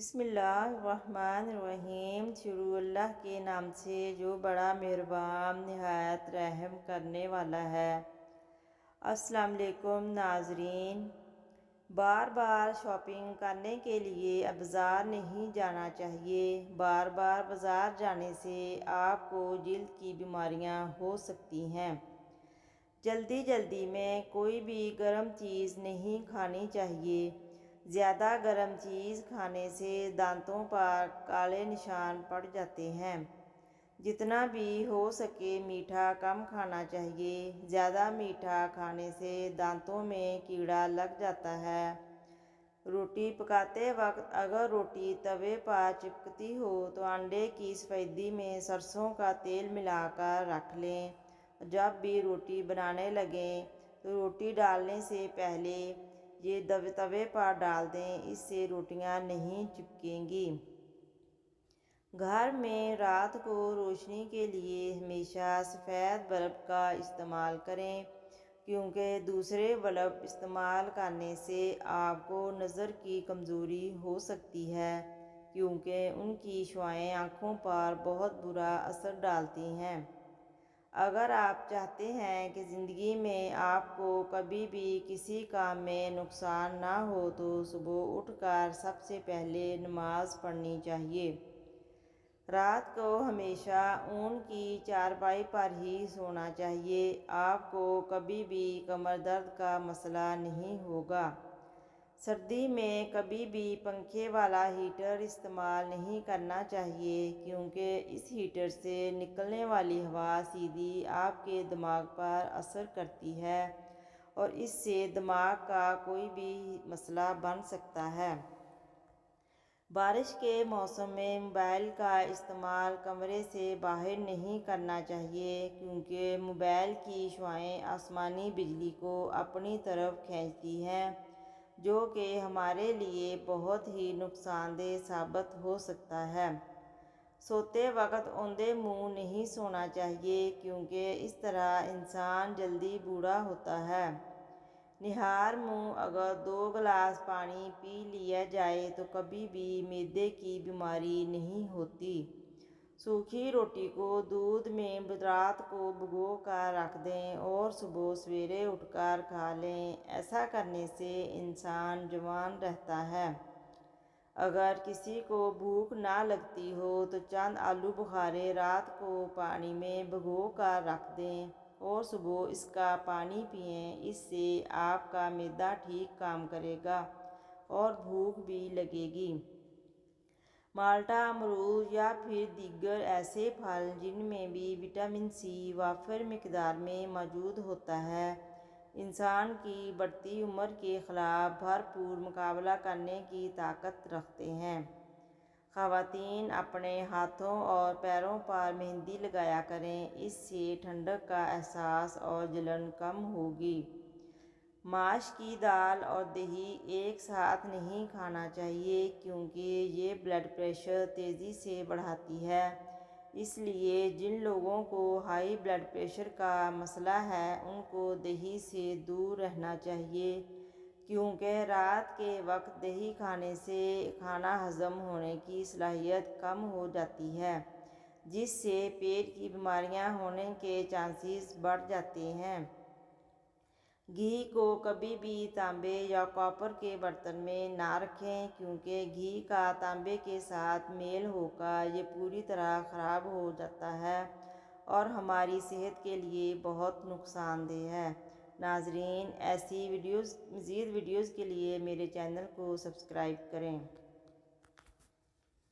بسم اللہ الرحمن الرحیم۔ شروع اللہ کے نام سے جو بڑا مہربان نہایت رحم کرنے والا ہے۔ السلام علیکم ناظرین، بار بار شاپنگ کرنے کے لیے اب بازار نہیں جانا چاہیے۔ بار بار بازار جانے سے آپ کو جلد کی بیماریاں ہو سکتی ہیں۔ جلدی میں کوئی بھی گرم چیز نہیں کھانی چاہیے۔ زیادہ گرم چیز کھانے سے دانتوں پر کالے نشان پڑ جاتے ہیں۔ جتنا بھی ہو سکے میٹھا کم کھانا چاہیے۔ زیادہ میٹھا کھانے سے دانتوں میں کیڑا لگ جاتا ہے۔ روٹی پکاتے وقت اگر روٹی توے پر چپکتی ہو تو انڈے کی سفیدی میں سرسوں کا تیل ملا کر رکھ لیں۔ جب بھی روٹی بنانے لگیں تو روٹی ڈالنے سے پہلے یہ توے پر ڈال دیں، اس سے روٹیاں نہیں چپکیں گی۔ گھر میں رات کو روشنی کے لیے ہمیشہ سفید بلب کا استعمال کریں، کیونکہ دوسرے بلب استعمال کرنے سے آپ کو نظر کی کمزوری ہو سکتی ہے، کیونکہ ان کی شعاعیں آنکھوں پر بہت برا اثر ڈالتی ہیں۔ اگر آپ چاہتے ہیں کہ زندگی میں آپ کو کبھی بھی کسی کام میں نقصان نہ ہو تو صبح اٹھ کر سب سے پہلے نماز پڑھنی چاہیے۔ رات کو ہمیشہ اون کی چارپائی پر ہی سونا چاہیے۔ آپ کو کبھی بھی کمر درد کا مسئلہ نہیں ہوگا۔ سردی میں کبھی بھی پنکھے والا ہیٹر استعمال نہیں کرنا چاہیے، کیونکہ اس ہیٹر سے نکلنے والی ہوا سیدھی آپ کے دماغ پر اثر کرتی ہے اور اس سے دماغ کا کوئی بھی مسئلہ بن سکتا ہے۔ بارش کے موسم میں موبائل کا استعمال کمرے سے باہر نہیں کرنا چاہیے، کیونکہ موبائل کی شعاعیں آسمانی بجلی کو اپنی طرف کھینچتی ہیں، جو کہ ہمارے لیے بہت ہی نقصان دہ ثابت ہو سکتا ہے۔ سوتے وقت اوندھے منہ نہیں سونا چاہیے، کیونکہ اس طرح انسان جلدی بوڑھا ہوتا ہے۔ نہار منہ اگر 2 گلاس پانی پی لیا جائے تو کبھی بھی معدے کی بیماری نہیں ہوتی۔ سوکھی روٹی کو دودھ میں رات کو بھگو کر رکھ دیں اور صبح سویرے اٹھ کر کھا لیں۔ ایسا کرنے سے انسان جوان رہتا ہے۔ اگر کسی کو بھوک نہ لگتی ہو تو چند آلو بخارے رات کو پانی میں بھگو کر رکھ دیں اور صبح اس کا پانی پئیں۔ اس سے آپ کا معدہ ٹھیک کام کرے گا اور بھوک بھی لگے گی۔ مالٹا، امرود یا پھر دیگر ایسے پھل جن میں بھی وٹامن سی وافر مقدار میں موجود ہوتا ہے، انسان کی بڑھتی عمر کے خلاف بھرپور مقابلہ کرنے کی طاقت رکھتے ہیں۔ خواتین اپنے ہاتھوں اور پیروں پر مہندی لگایا کریں، اس سے ٹھنڈک کا احساس اور جلن کم ہوگی۔ ماش کی دال اور دہی ایک ساتھ نہیں کھانا چاہیے، کیونکہ یہ بلڈ پریشر تیزی سے بڑھاتی ہے۔ اس لیے جن لوگوں کو ہائی بلڈ پریشر کا مسئلہ ہے ان کو دہی سے دور رہنا چاہیے، کیونکہ رات کے وقت دہی کھانے سے کھانا ہضم ہونے کی صلاحیت کم ہو جاتی ہے، جس سے پیٹ کی بیماریاں ہونے کے چانسز بڑھ جاتے ہیں۔ گھی کو کبھی بھی تانبے یا کاپر کے برتن میں نہ رکھیں، کیونکہ گھی کا تانبے کے ساتھ میل ہو کر یہ پوری طرح خراب ہو جاتا ہے اور ہماری صحت کے لیے بہت نقصان دہ ہے۔ ناظرین، ایسی مزید ویڈیوز کے لیے میرے چینل کو سبسکرائب کریں۔